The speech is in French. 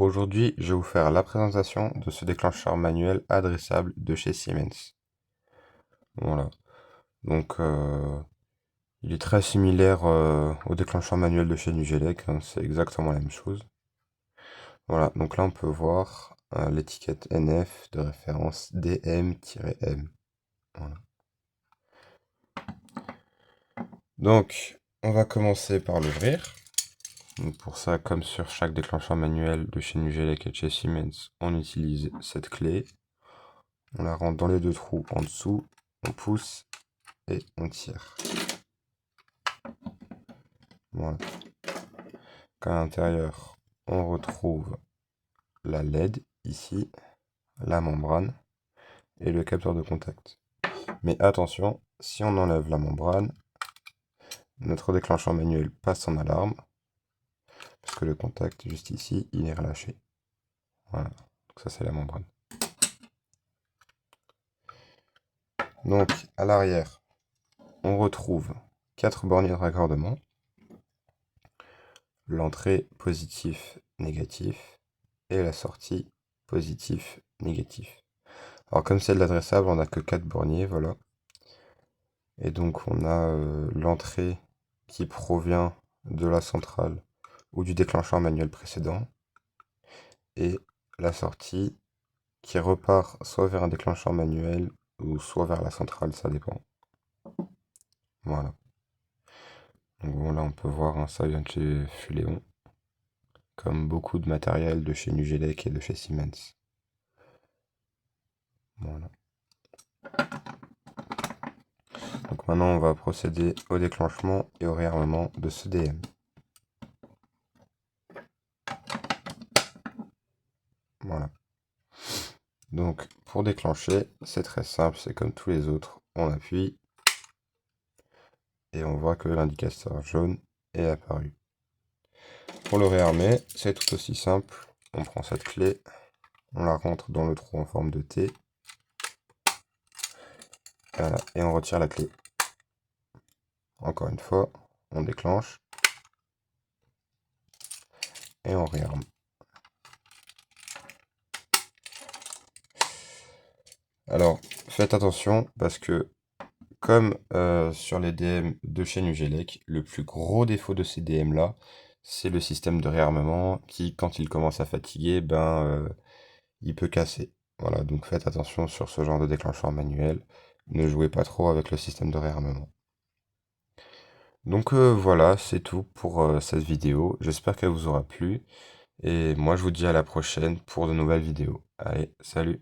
Aujourd'hui, je vais vous faire la présentation de ce déclencheur manuel adressable de chez Siemens. Voilà. Donc, il est très similaire au déclencheur manuel de chez Nugelec, hein, c'est exactement la même chose. Voilà, donc là on peut voir l'étiquette NF de référence DM-M. Voilà. Donc, on va commencer par l'ouvrir. Donc pour ça, comme sur chaque déclencheur manuel de chez Nugelec et de chez Siemens, on utilise cette clé. On la rentre dans les deux trous en dessous, on pousse et on tire. Voilà. À l'intérieur, on retrouve la LED ici, la membrane et le capteur de contact. Mais attention, si on enlève la membrane, notre déclencheur manuel passe en alarme parce que le contact juste ici, il est relâché. Voilà, donc ça c'est la membrane. Donc à l'arrière, on retrouve 4 borniers de raccordement. L'entrée positif, négatif et la sortie positif, négatif. Alors comme c'est de l'adressable, on n'a que 4 borniers, voilà. Et donc on a l'entrée qui provient de la centrale ou du déclencheur manuel précédent et la sortie qui repart soit vers un déclencheur manuel ou soit vers la centrale, ça dépend. Voilà. Donc bon, là on peut voir, hein, ça vient de chez Fuléon, comme beaucoup de matériel de chez Nugelec et de chez Siemens. Voilà. Donc maintenant on va procéder au déclenchement et au réarmement de ce DM. Voilà. Donc pour déclencher, c'est très simple, c'est comme tous les autres. On appuie et on voit que l'indicateur jaune est apparu. Pour le réarmer, c'est tout aussi simple. On prend cette clé, on la rentre dans le trou en forme de T. Voilà, et on retire la clé. Encore une fois, on déclenche et on réarme. Alors, faites attention parce que comme sur les DM de chez Nugelec, le plus gros défaut de ces DM là, c'est le système de réarmement qui, quand il commence à fatiguer, il peut casser. Voilà, donc faites attention sur ce genre de déclencheur manuel. Ne jouez pas trop avec le système de réarmement. Donc voilà, c'est tout pour cette vidéo. J'espère qu'elle vous aura plu. Et moi, je vous dis à la prochaine pour de nouvelles vidéos. Allez, salut!